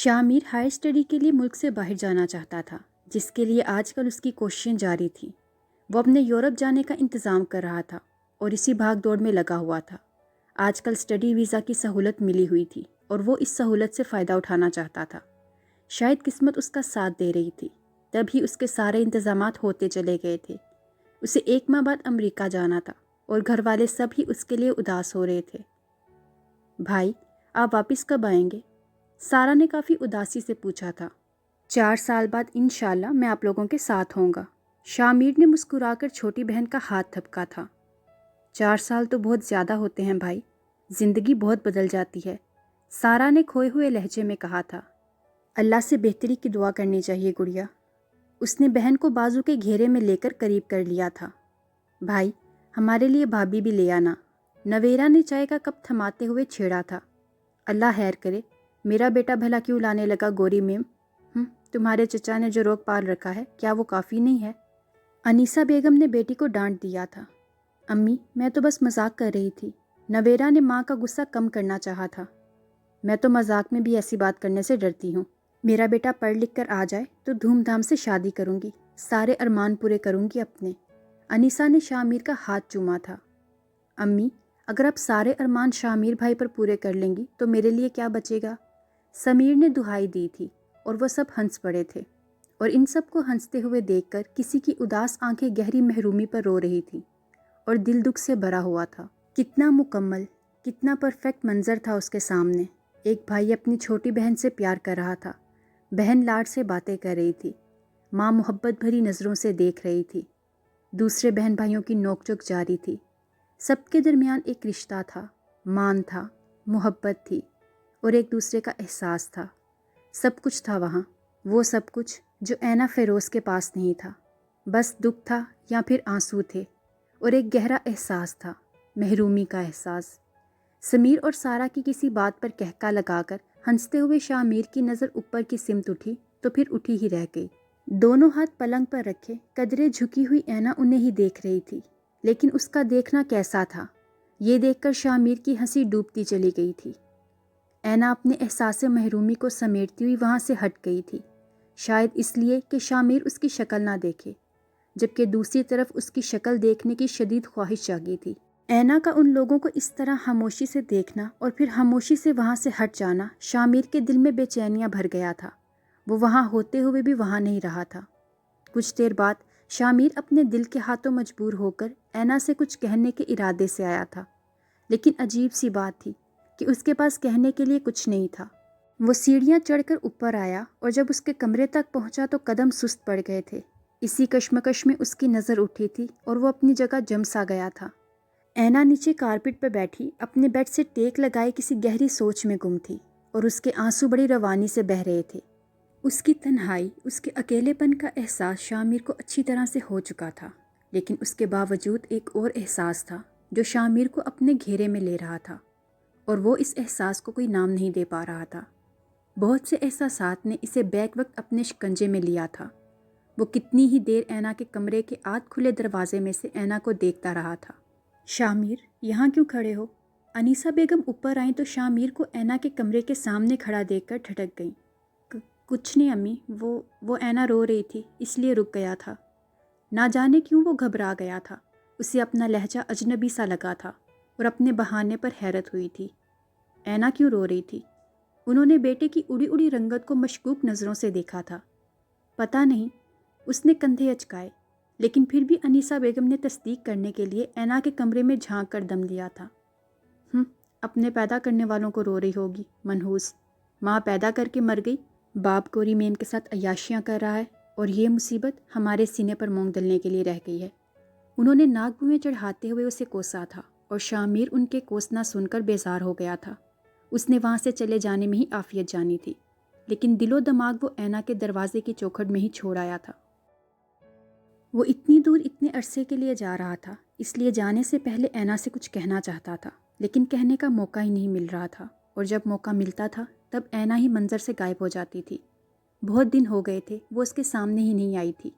Shamir higher study के लिए मुल्क से बाहर जाना चाहता था, जिसके लिए आजकल उसकी कोशिशें जारी थीं। वो अपने यूरोप जाने का इंतज़ाम कर रहा था और इसी भाग दौड़ में लगा हुआ था। आजकल स्टडी वीज़ा की सहूलत मिली हुई थी और वो इस सहूलत से फ़ायदा उठाना चाहता था। शायद किस्मत उसका साथ दे रही थी, तभी उसके सारे इंतज़ामात होते चले गए थे। उसे 1 माह बाद अमेरिका जाना था और घर वाले सब ही उसके लिए उदास हो रहे थे। भाई, आप वापस कब आएंगे? सारा ने काफ़ी उदासी से पूछा था। 4 साल बाद इंशाल्लाह मैं आप लोगों के साथ होऊंगा। शामिर ने मुस्कुराकर छोटी बहन का हाथ थपका था। 4 साल तो बहुत ज़्यादा होते हैं भाई, ज़िंदगी बहुत बदल जाती है, सारा ने खोए हुए लहजे में कहा था। अल्लाह से बेहतरी की दुआ करनी चाहिए गुड़िया। उसने बहन को बाजू के घेरे में लेकर करीब कर लिया था। भाई, हमारे लिए भाभी भी ले आना, नवेरा ने चाय का कप थमाते हुए छेड़ा था। अल्लाह खैर करे, मेरा बेटा भला क्यों लाने लगा गोरी मेम? तुम्हारे चचा ने जो रोक पाल रखा है, क्या वो काफ़ी नहीं है? अनीसा बेगम ने बेटी को डांट दिया था। अम्मी, मैं तो बस मजाक कर रही थी। नवेरा ने माँ का गुस्सा कम करना चाहा था। मैं तो मजाक में भी ऐसी बात करने से डरती हूँ। मेरा बेटा पढ़ लिख कर आ जाए तो धूमधाम से शादी करूँगी, सारे अरमान पूरे करूँगी अपने। अनीसा ने शामिर का हाथ चूमा था। अम्मी, अगर आप सारे अरमान शामिर भाई पर पूरे कर लेंगी तो मेरे लिए क्या बचेगा? समीर ने दुहाई दी थी और वो सब हंस पड़े थे, और इन सब को हंसते हुए देखकर किसी की उदास आंखें गहरी महरूमी पर रो रही थी और दिल दुख से भरा हुआ था। कितना मुकम्मल, कितना परफेक्ट मंजर था उसके सामने। एक भाई अपनी छोटी बहन से प्यार कर रहा था, बहन लाड से बातें कर रही थी, माँ मोहब्बत भरी नज़रों से देख रही थी, दूसरे बहन भाइयों की नोकझोंक जारी थी। सबके दरमियान एक रिश्ता था, मान था, मोहब्बत थी और एक दूसरे का एहसास था। सब कुछ था वहाँ, वो सब कुछ जो ऐना फ़िरोज़ के पास नहीं था। बस दुख था या फिर आंसू थे और एक गहरा एहसास था, महरूमी का एहसास। समीर और सारा की किसी बात पर कहका लगाकर हंसते हुए शामिर की नज़र ऊपर की सिमत उठी तो फिर उठी ही रह गई। दोनों हाथ पलंग पर रखे कदरे झुकी हुई ऐना उन्हें ही देख रही थी, लेकिन उसका देखना कैसा था, ये देखकर शामिर की हंसी डूबती चली गई थी। ऐना अपने एहसास महरूमी को समेटती हुई वहाँ से हट गई थी, शायद इसलिए कि शामिर उसकी शक्ल ना देखे, जबकि दूसरी तरफ उसकी शक्ल देखने की शदीद ख्वाहिश जागी थी। ऐना का उन लोगों को इस तरह खामोशी से देखना और फिर खामोशी से वहाँ से हट जाना शामिर के दिल में बेचैनियाँ भर गया था। वो वहाँ होते हुए भी वहाँ नहीं रहा था। कुछ देर बाद शामिर अपने दिल के हाथों मजबूर होकर ऐना से कुछ कहने के इरादे से आया था, लेकिन अजीब सी बात थी कि उसके पास कहने के लिए कुछ नहीं था। वो सीढ़ियाँ चढ़कर ऊपर आया और जब उसके कमरे तक पहुँचा तो कदम सुस्त पड़ गए थे। इसी कश्मकश में उसकी नज़र उठी थी और वो अपनी जगह जम सा गया था। ऐना नीचे कारपेट पर बैठी अपने बेड से टेक लगाए किसी गहरी सोच में गुम थी और उसके आंसू बड़ी रवानी से बह रहे थे। उसकी तन्हाई, उसके अकेलेपन का एहसास शामिर को अच्छी तरह से हो चुका था, लेकिन उसके बावजूद एक और एहसास था जो शामिर को अपने घेरे में ले रहा था, और वो इस एहसास को कोई नाम नहीं दे पा रहा था। बहुत से एहसासात ने इसे बैक वक्त अपने शिकंजे में लिया था। वो कितनी ही देर ऐना के कमरे के आध खुले दरवाजे में से ऐना को देखता रहा था। शामिर, यहाँ क्यों खड़े हो? अनीसा बेगम ऊपर आई तो शामिर को ऐना के कमरे के सामने खड़ा देखकर ठटक गई। कुछ नहीं अम्मी, वो ऐना रो रही थी इसलिए रुक गया था। ना जाने क्यों वो घबरा गया था। उसे अपना लहजा अजनबी सा लगा था और अपने बहाने पर हैरत हुई थी। ऐना क्यों रो रही थी? उन्होंने बेटे की उड़ी उड़ी रंगत को मशकूक नज़रों से देखा था। पता नहीं, उसने कंधे अचकाए, लेकिन फिर भी अनीसा बेगम ने तस्दीक करने के लिए ऐना के कमरे में झांक कर दम लिया था। अपने पैदा करने वालों को रो रही होगी, मनहूस। माँ पैदा करके मर गई, बाप गोरी मेम के साथ अय्याशियाँ कर रहा है और ये मुसीबत हमारे सीने पर मूंग दलने के लिए रह गई है। उन्होंने नाक भुएं चढ़ाते हुए उसे कोसा था और शामिर उनके कोसना सुनकर बेजार हो गया था। उसने वहाँ से चले जाने में ही आफियत जानी थी, लेकिन दिलो दिमाग वो ऐना के दरवाजे की चौखट में ही छोड़ आया था। वो इतनी दूर इतने अरसे के लिए जा रहा था, इसलिए जाने से पहले ऐना से कुछ कहना चाहता था, लेकिन कहने का मौका ही नहीं मिल रहा था, और जब मौका मिलता था तब ऐना ही मंजर से गायब हो जाती थी। बहुत दिन हो गए थे वो उसके सामने ही नहीं आई थी,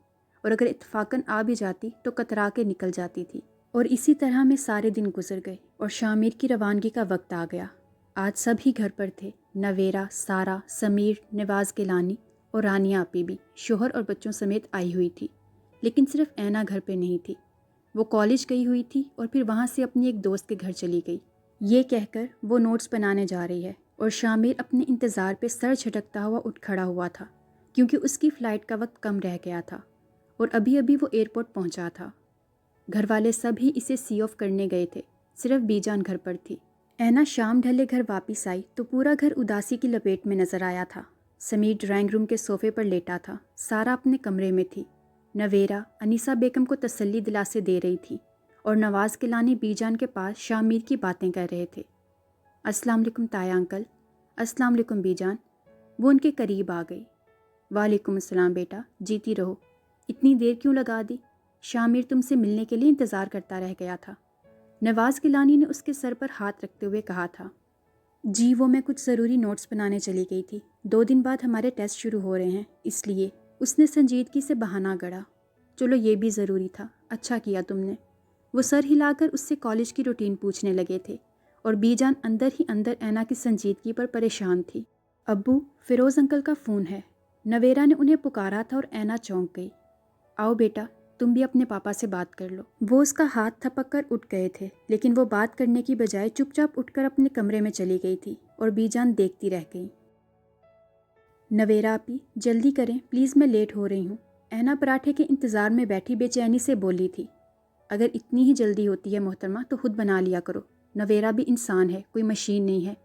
और अगर इत्तफाकन आ भी जाती तो कतरा के निकल जाती थी। और इसी तरह में सारे दिन गुजर गए और शामिर की रवानगी का वक्त आ गया। आज सभी घर पर थे। नवेरा, सारा, समीर, नवाज गिलानी और रानिया आपी भी शोहर और बच्चों समेत आई हुई थी। लेकिन सिर्फ ऐना घर पे नहीं थी। वो कॉलेज गई हुई थी और फिर वहाँ से अपनी एक दोस्त के घर चली गई। ये कहकर वो नोट्स बनाने जा रही है और शामिर अपने इंतज़ार पे सर झटकता हुआ उठ खड़ा हुआ था, क्योंकि उसकी फ़्लाइट का वक्त कम रह गया था और अभी अभी वो एयरपोर्ट पहुँचा था। घर वाले सभी इसे सी ऑफ करने गए थे, सिर्फ बीजान घर पर थी। ऐना शाम ढले घर वापस आई तो पूरा घर उदासी की लपेट में नजर आया था। समीर ड्राइंग रूम के सोफे पर लेटा था, सारा अपने कमरे में थी। नवेरा अनीसा बेगम को तसल्ली दिलासे दे रही थी और नवाज गिलानी बीजान के पास शामिर की बातें कर रहे थे। अस्सलाम वालेकुम ताया अंकल। अस्सलाम वालेकुम बीजान। वो उनके करीब आ गई। वालेकुम अस्सलाम बेटा, जीती रहो। इतनी देर क्यों लगा दी? शामिर तुमसे मिलने के लिए इंतज़ार करता रह गया था। नवाज गिलानी ने उसके सर पर हाथ रखते हुए कहा था। जी वो मैं कुछ ज़रूरी नोट्स बनाने चली गई थी। 2 दिन बाद हमारे टेस्ट शुरू हो रहे हैं, इसलिए। उसने संजीदगी से बहाना गढ़ा। चलो ये भी ज़रूरी था, अच्छा किया तुमने। वो सर हिलाकर उससे कॉलेज की रूटीन पूछने लगे थे और बीजान अंदर ही अंदर ऐना की संजीदगी पर परेशान थी। अब्बू, फ़िरोज़ अंकल का फ़ोन है। नवेरा ने उन्हें पुकारा था और ऐना चौंक गई। आओ बेटा, तुम भी अपने पापा से बात कर लो। वो उसका हाथ थपक कर उठ गए थे, लेकिन वो बात करने की बजाय चुपचाप उठकर अपने कमरे में चली गई थी और बीजान देखती रह गई। नवेरा आपी, जल्दी करें प्लीज़, मैं लेट हो रही हूँ। ऐना पराठे के इंतज़ार में बैठी बेचैनी से बोली थी। अगर इतनी ही जल्दी होती है मोहतरमा तो खुद बना लिया करो। नवेरा भी इंसान है, कोई मशीन नहीं है।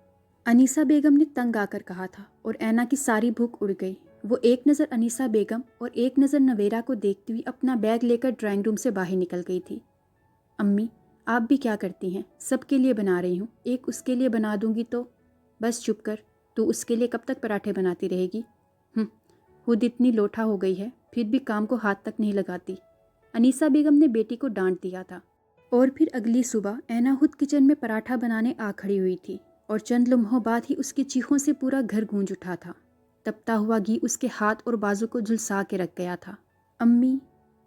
अनीसा बेगम ने तंग आकर कहा था और ऐना की सारी भूख उड़ गई। वो एक नज़र अनीसा बेगम और एक नज़र नवेरा को देखती हुई अपना बैग लेकर ड्राइंग रूम से बाहर निकल गई थी। अम्मी, आप भी क्या करती हैं? सबके लिए बना रही हूँ, एक उसके लिए बना दूंगी तो। बस चुप कर, तू उसके लिए कब तक पराठे बनाती रहेगी? खुद इतनी लोटा हो गई है, फिर भी काम को हाथ तक नहीं लगाती। अनीसा बेगम ने बेटी को डांट दिया था। और फिर अगली सुबह ऐना खुद किचन में पराठा बनाने आ खड़ी हुई थी और चंद लम्हों बाद ही उसकी चीखों से पूरा घर गूंज उठा था। तपता हुआ घी उसके हाथ और बाजू को झुलसा के रख गया था। अम्मी,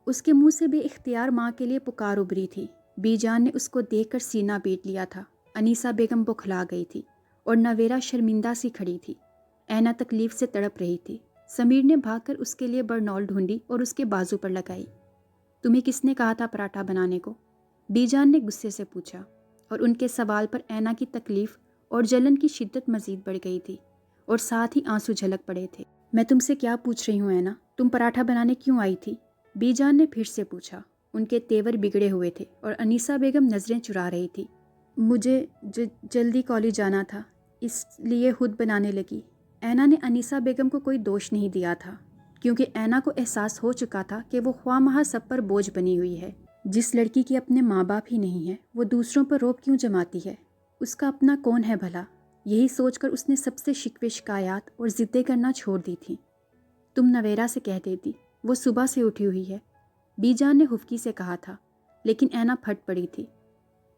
उसके मुंह से बेइख्तियार माँ के लिए पुकार उभरी थी। बीजान ने उसको देखकर सीना पीट लिया था। अनीसा बेगम बौखला गई थी और नवेरा शर्मिंदा सी खड़ी थी। ऐना तकलीफ से तड़प रही थी। समीर ने भागकर उसके लिए बरनौल ढूंढी और उसके बाजू पर लगाई। तुम्हें किसने कहा था पराठा बनाने को? बीजान ने गुस्से से पूछा और उनके सवाल पर ऐना की तकलीफ और जलन की शिद्दत मजीद बढ़ गई थी और साथ ही आंसू झलक पड़े थे। मैं तुमसे क्या पूछ रही हूँ ऐना, तुम पराठा बनाने क्यों आई थी? बीजान ने फिर से पूछा। उनके तेवर बिगड़े हुए थे और अनीसा बेगम नज़रें चुरा रही थी। मुझे जल्दी कॉलेज जाना था, इसलिए खुद बनाने लगी। ऐना ने अनीसा बेगम को कोई दोष नहीं दिया था, क्योंकि ऐना को एहसास हो चुका था कि वो ख्वामहा सब पर बोझ बनी हुई है। जिस लड़की के अपने माँ बाप ही नहीं है, वो दूसरों पर रोब क्यों जमाती है? उसका अपना कौन है भला? यही सोचकर उसने सबसे शिकवे शिकायत और ज़िद्दें करना छोड़ दी थी। तुम नवेरा से कह देती, वो सुबह से उठी हुई है। बीजान ने हुफ्की से कहा था, लेकिन ऐना फट पड़ी थी।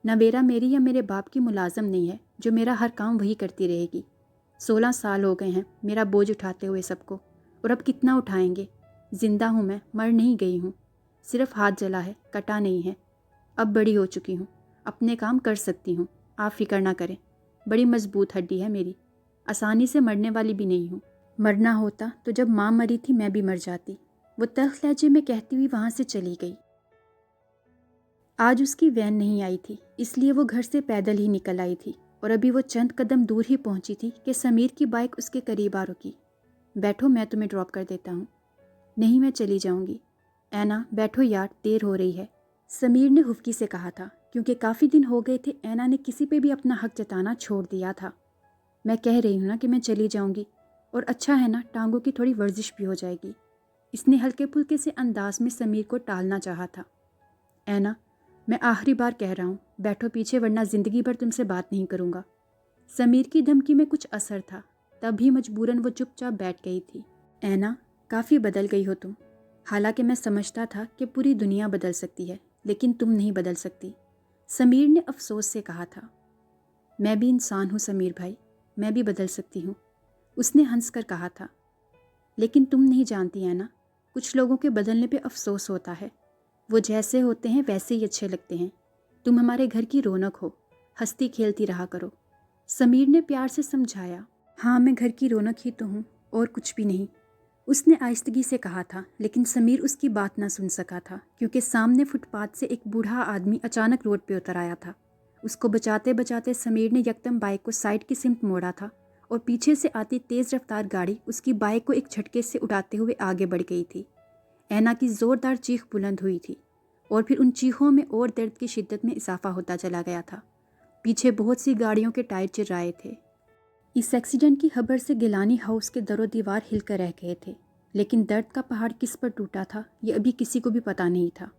नवेरा मेरी या मेरे बाप की मुलाजम नहीं है जो मेरा हर काम वही करती रहेगी। 16 साल हो गए हैं मेरा बोझ उठाते हुए सबको, और अब कितना उठाएंगे? जिंदा हूँ मैं, मर नहीं गई हूँ। सिर्फ हाथ जला है, कटा नहीं है। अब बड़ी हो चुकी हूँ, अपने काम कर सकती हूँ, आप फिक्र ना करें। बड़ी मजबूत हड्डी है मेरी, आसानी से मरने वाली भी नहीं हूँ। मरना होता तो जब माँ मरी थी मैं भी मर जाती। वो तल्ख लहजे में कहती हुई वहाँ से चली गई। आज उसकी वैन नहीं आई थी, इसलिए वो घर से पैदल ही निकल आई थी और अभी वो चंद कदम दूर ही पहुंची थी कि समीर की बाइक उसके करीब आ रुकी। बैठो, मैं तुम्हें ड्रॉप कर देता हूँ। नहीं, मैं चली जाऊँगी। ऐना बैठो यार, देर हो रही है, समीर ने हुफ्की से कहा था, क्योंकि काफ़ी दिन हो गए थे ऐना ने किसी पे भी अपना हक जताना छोड़ दिया था। मैं कह रही हूँ ना कि मैं चली जाऊँगी, और अच्छा है ना, टांगों की थोड़ी वर्जिश भी हो जाएगी। इसने हल्के फुल्के से अंदाज में समीर को टालना चाहा था। ऐना, मैं आखिरी बार कह रहा हूँ, बैठो पीछे, वरना ज़िंदगी भर तुमसे बात नहीं करूँगा। समीर की धमकी में कुछ असर था, तभी मजबूरन वो चुपचाप बैठ गई थी। ऐना, काफ़ी बदल गई हो तुम। हालांकि मैं समझता था कि पूरी दुनिया बदल सकती है, लेकिन तुम नहीं बदल सकती, समीर ने अफसोस से कहा था। मैं भी इंसान हूँ समीर भाई, मैं भी बदल सकती हूँ, उसने हंसकर कहा था। लेकिन तुम नहीं जानती है ना, कुछ लोगों के बदलने पे अफसोस होता है। वो जैसे होते हैं वैसे ही अच्छे लगते हैं। तुम हमारे घर की रौनक हो, हंसती खेलती रहा करो। समीर ने प्यार से समझाया। हाँ, मैं घर की रौनक ही तो हूँ और कुछ भी नहीं, उसने आहिस्तगी से कहा था। लेकिन समीर उसकी बात ना सुन सका था क्योंकि सामने फुटपाथ से एक बूढ़ा आदमी अचानक रोड पे उतर आया था। उसको बचाते बचाते समीर ने यकदम बाइक को साइड की सिमत मोड़ा था और पीछे से आती तेज़ रफ्तार गाड़ी उसकी बाइक को एक झटके से उड़ाते हुए आगे बढ़ गई थी। ऐना की ज़ोरदार चीख बुलंद हुई थी और फिर उन चीखों में और दर्द की शिद्दत में इजाफा होता चला गया था। पीछे बहुत सी गाड़ियों के टायर चिर रहे थे। इस एक्सीडेंट की खबर से गिलानी हाउस के दरो दीवार हिलकर रह गए थे, लेकिन दर्द का पहाड़ किस पर टूटा था ये अभी किसी को भी पता नहीं था।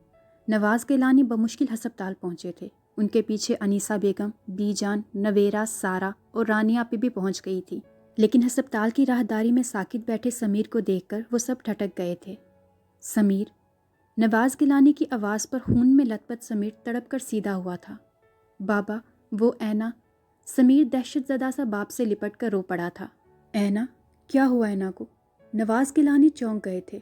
नवाज़ गिलानी बमुश्किल हस्पताल पहुंचे थे। उनके पीछे अनीसा बेगम, बीजान, नवेरा, सारा और रानिया पे भी पहुंच गई थी। लेकिन हस्पताल की राहदारी में साकित बैठे समीर को देखकर वो सब ठटक गए थे। समीर, नवाज़ गिलानी की आवाज़ पर खून में लथपथ समीर तड़प कर सीधा हुआ था। बाबा, वो ऐना। समीर दहशतज़दा सा बाप से लिपट कर रो पड़ा था। ऐना? क्या हुआ ऐना को? नवाज़ गिलानी चौंक गए थे।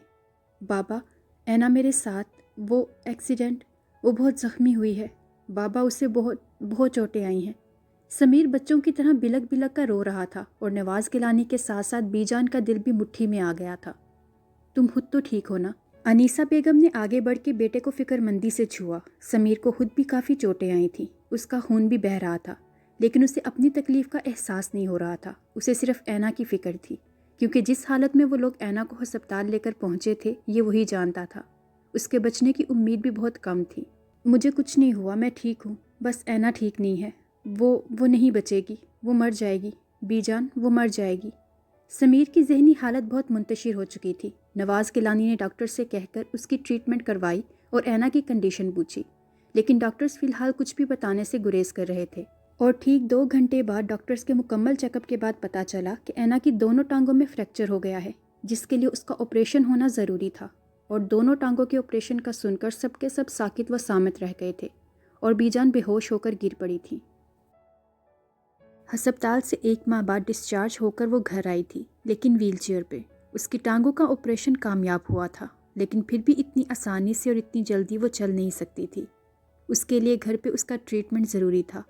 बाबा, ऐना मेरे साथ, वो एक्सीडेंट, वो बहुत ज़ख्मी हुई है बाबा, उसे बहुत बहुत चोटें आई हैं। समीर बच्चों की तरह बिलक बिलक कर रो रहा था और नवाज़ गिलानी के साथ साथ बीजान का दिल भी मुट्ठी में आ गया था। तुम खुद तो ठीक हो ना? अनीसा बेगम ने आगे बढ़ के बेटे को फिक्रमंदी से छुआ। समीर को खुद भी काफ़ी चोटें आई थीं, उसका खून भी बह रहा था, लेकिन उसे अपनी तकलीफ़ का एहसास नहीं हो रहा था। उसे सिर्फ ऐना की फ़िक्र थी, क्योंकि जिस हालत में वो लोग ऐना को अस्पताल लेकर पहुंचे थे ये वही जानता था। उसके बचने की उम्मीद भी बहुत कम थी। मुझे कुछ नहीं हुआ, मैं ठीक हूँ, बस ऐना ठीक नहीं है। वो नहीं बचेगी, वो मर जाएगी। बीजान, वो मर जाएगी। समीर की जहनी हालत बहुत मुंतशिर हो चुकी थी। नवाज़ गिलानी ने डॉक्टर से कहकर उसकी ट्रीटमेंट करवाई और ऐना की कंडीशन पूछी, लेकिन डॉक्टर्स फ़िलहाल कुछ भी बताने से गुरेज कर रहे थे। और ठीक 2 घंटे बाद डॉक्टर्स के मुकम्मल चेकअप के बाद पता चला कि ऐना की दोनों टांगों में फ्रैक्चर हो गया है, जिसके लिए उसका ऑपरेशन होना ज़रूरी था। और दोनों टांगों के ऑपरेशन का सुनकर सबके सब साकित व सामित रह गए थे और बीजान बेहोश होकर गिर पड़ी थी। अस्पताल से 1 माह बाद डिस्चार्ज होकर वो घर आई थी, लेकिन व्हीलचेयर पे। उसकी टांगों का ऑपरेशन कामयाब हुआ था, लेकिन फिर भी इतनी आसानी से और इतनी जल्दी वो चल नहीं सकती थी। उसके लिए घर पे उसका ट्रीटमेंट ज़रूरी था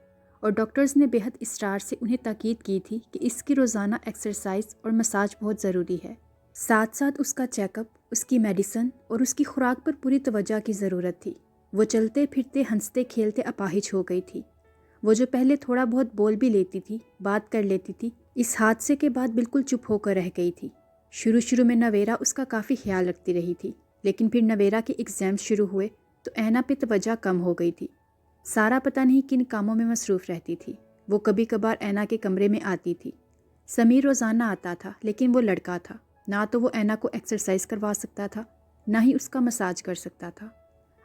और डॉक्टर्स ने बेहद इसरार से उन्हें ताकीद की थी कि इसकी रोज़ाना एक्सरसाइज और मसाज बहुत ज़रूरी है। साथ साथ उसका चेकअप, उसकी मेडिसिन और उसकी खुराक पर पूरी तवज्जो की ज़रूरत थी। वो चलते फिरते हंसते खेलते अपाहिज हो गई थी। वो जो पहले थोड़ा बहुत बोल भी लेती थी, बात कर लेती थी, इस हादसे के बाद बिल्कुल चुप होकर रह गई थी। शुरू शुरू में नवेरा उसका काफ़ी ख्याल रखती रही थी, लेकिन फिर नवेरा के एग्ज़ाम शुरू हुए तो ऐना पे तवज्जो कम हो गई थी। सारा पता नहीं किन कामों में मसरूफ़ रहती थी। वो कभी कभार ऐना के कमरे में आती थी। समीर रोज़ाना आता था, लेकिन वो लड़का था, ना तो वो ऐना को एक्सरसाइज करवा सकता था, ना ही उसका मसाज कर सकता था।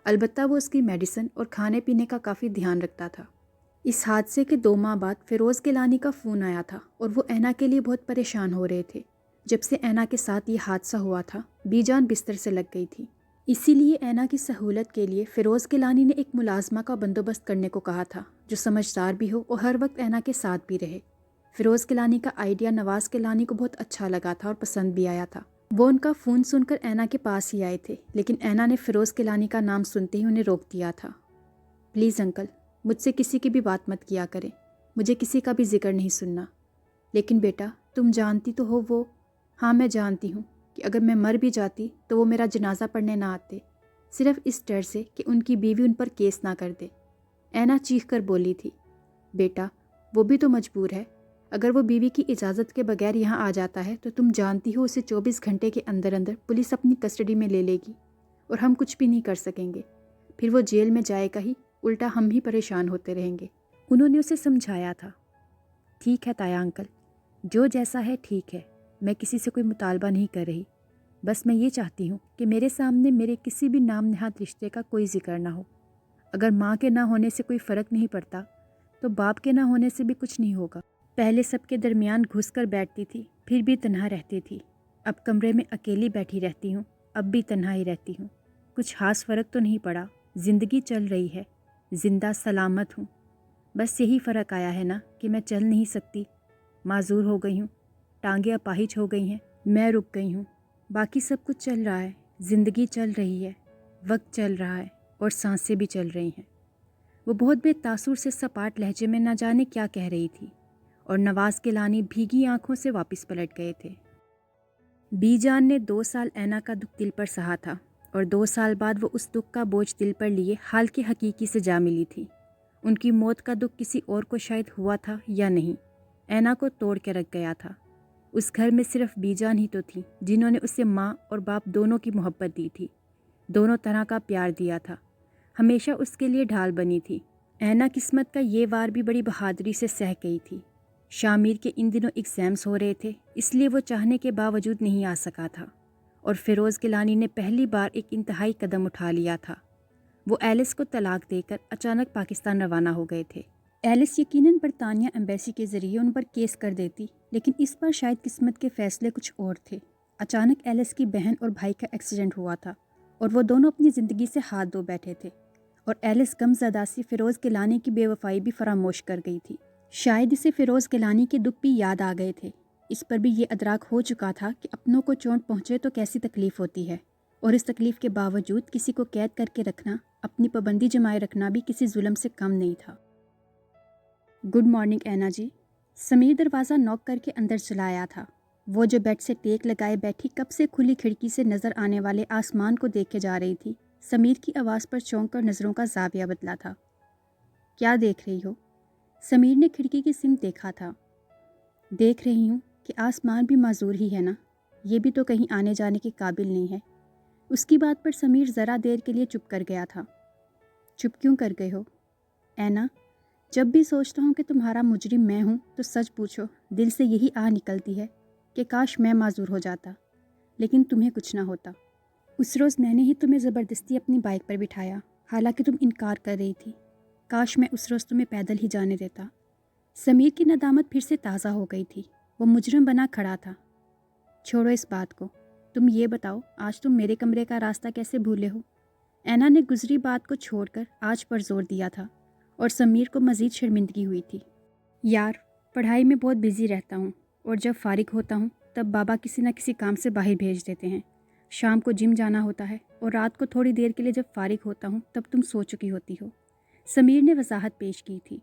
अलबत्ता वो उसकी मेडिसिन और खाने पीने का काफ़ी ध्यान रखता था। इस हादसे के 2 माह बाद फिरोज़ गिलानी का फ़ोन आया था और वो ऐना के लिए बहुत परेशान हो रहे थे। जब से ऐना के साथ ये हादसा हुआ था, बीजान बिस्तर से लग गई थी। इसीलिए ऐना की सहूलत के लिए फिरोज़ गिलानी ने एक मुलाजमा का बंदोबस्त करने को कहा था, जो समझदार भी हो और हर वक्त ऐना के साथ भी रहे। फिरोज़ गिलानी का आइडिया नवाज़ गिलानी को बहुत अच्छा लगा था और पसंद भी आया था। वो उनका फ़ोन सुनकर ऐना के पास ही आए थे, लेकिन ऐना ने फिरोज़ गिलानी का नाम सुनते ही उन्हें रोक दिया था। प्लीज़ अंकल, मुझसे किसी की भी बात मत किया करें, मुझे किसी का भी जिक्र नहीं सुनना। लेकिन बेटा, तुम जानती तो हो वो। हाँ, मैं जानती हूँ कि अगर मैं मर भी जाती तो वो मेरा जनाजा पढ़ने ना आते, सिर्फ इस डर से कि उनकी बीवी उन पर केस ना कर दे। ऐना चीख कर बोली थी। बेटा, वो भी तो मजबूर है। अगर वो बीवी की इजाज़त के बगैर यहाँ आ जाता है तो तुम जानती हो उसे 24 घंटे के अंदर अंदर पुलिस अपनी कस्टडी में ले लेगी और हम कुछ भी नहीं कर सकेंगे। फिर वो जेल में जाएगा ही, उल्टा हम ही परेशान होते रहेंगे। उन्होंने उसे समझाया था। ठीक है ताया अंकल, जो जैसा है ठीक है, मैं किसी से कोई मुतालबा नहीं कर रही। बस मैं ये चाहती हूँ कि मेरे सामने मेरे किसी भी नाम नहाद रिश्ते का कोई जिक्र ना हो। अगर माँ के ना होने से कोई फ़र्क नहीं पड़ता तो बाप के ना होने से भी कुछ नहीं होगा। पहले सबके दरमियान घुस कर बैठती थी, फिर भी तन्हा रहती थी। अब कमरे में अकेली बैठी रहती हूँ, अब भी तन्हा ही रहती हूँ। कुछ खास फ़र्क तो नहीं पड़ा, ज़िंदगी चल रही है, ज़िंदा सलामत हूँ। बस यही फ़र्क आया है ना कि मैं चल नहीं सकती, माजूर हो गई हूँ, टांगें अपाहिज हो गई हैं, मैं रुक गई हूँ। बाकी सब कुछ चल रहा है, ज़िंदगी चल रही है, वक्त चल रहा है और सांसें भी चल रही हैं। वो बहुत बेतासुर से सपाट लहजे में ना जाने क्या कह रही थी اور نواز کیلانی بھیگی آنکھوں سے واپس پلٹ گئے تھے۔ بی جان نے 2 سال اینا کا دکھ دل پر سہا تھا اور 2 سال بعد وہ اس دکھ کا بوجھ دل پر لیے حال کے حقیقی سے جا ملی تھی۔ ان کی موت کا دکھ کسی اور کو شاید ہوا تھا یا نہیں، اینا کو توڑ کے رکھ گیا تھا۔ اس گھر میں صرف بی جان ہی تو تھی جنہوں نے اسے ماں اور باپ دونوں کی محبت دی تھی، دونوں طرح کا پیار دیا تھا، ہمیشہ اس کے لیے ڈھال بنی تھی۔ اینا قسمت کا یہ وار بھی بڑی بہادری سے سہ گئی تھی۔ شامیر کے ان دنوں ایگزامز ہو رہے تھے، اس لیے وہ چاہنے کے باوجود نہیں آ سکا تھا، اور فیروز گیلانی نے پہلی بار ایک انتہائی قدم اٹھا لیا تھا۔ وہ ایلس کو طلاق دے کر اچانک پاکستان روانہ ہو گئے تھے۔ ایلس یقیناً برطانیہ ایمبیسی کے ذریعے ان پر کیس کر دیتی، لیکن اس بار شاید قسمت کے فیصلے کچھ اور تھے۔ اچانک ایلس کی بہن اور بھائی کا ایکسیڈنٹ ہوا تھا اور وہ دونوں اپنی زندگی سے ہاتھ دھو بیٹھے تھے، اور ایلس غم زدہ سی فیروز گیلانی کی بے وفائی بھی فراموش کر گئی تھی۔ شاید اسے فیروز گیلانی کے دکھ بھی یاد آ گئے تھے۔ اس پر بھی یہ ادراک ہو چکا تھا کہ اپنوں کو چوٹ پہنچے تو کیسی تکلیف ہوتی ہے، اور اس تکلیف کے باوجود کسی کو قید کر کے رکھنا، اپنی پابندی جمائے رکھنا بھی کسی ظلم سے کم نہیں تھا۔ گڈ مارننگ اینا جی۔ سمیر دروازہ نوک کر کے اندر چلا آیا تھا۔ وہ جو بیڈ سے ٹیک لگائے بیٹھی کب سے کھلی کھڑکی سے نظر آنے والے آسمان کو دیکھے جا رہی تھی، سمیر کی آواز پر چونک کر نظروں کا زاویہ بدلا تھا۔ کیا دیکھ رہی ہو؟ سمیر نے کھڑکی کی سمت دیکھا تھا۔ دیکھ رہی ہوں کہ آسمان بھی معذور ہی ہے نا، یہ بھی تو کہیں آنے جانے کے قابل نہیں ہے۔ اس کی بات پر سمیر ذرا دیر کے لیے چپ کر گیا تھا۔ چپ کیوں کر گئے ہو؟ اینا، جب بھی سوچتا ہوں کہ تمہارا مجرم میں ہوں تو سچ پوچھو دل سے یہی آہ نکلتی ہے کہ کاش میں معذور ہو جاتا، لیکن تمہیں کچھ نہ ہوتا۔ اس روز میں نے ہی تمہیں زبردستی اپنی بائک پر بٹھایا، حالانکہ تم انکار کر رہی تھی۔ کاش میں اس روز تمہیں پیدل ہی جانے دیتا۔ سمیر کی ندامت پھر سے تازہ ہو گئی تھی۔ وہ مجرم بنا کھڑا تھا۔ چھوڑو اس بات کو، تم یہ بتاؤ آج تم میرے کمرے کا راستہ کیسے بھولے ہو؟ اینا نے گزری بات کو چھوڑ کر آج پر زور دیا تھا، اور سمیر کو مزید شرمندگی ہوئی تھی۔ یار، پڑھائی میں بہت بزی رہتا ہوں، اور جب فارغ ہوتا ہوں تب بابا کسی نہ کسی کام سے باہر بھیج دیتے ہیں۔ شام کو جم جانا ہوتا ہے، اور رات کو تھوڑی دیر کے لیے جب فارغ ہوتا ہوں تب تم سو چکی ہوتی ہو۔ سمیر نے وضاحت پیش کی تھی۔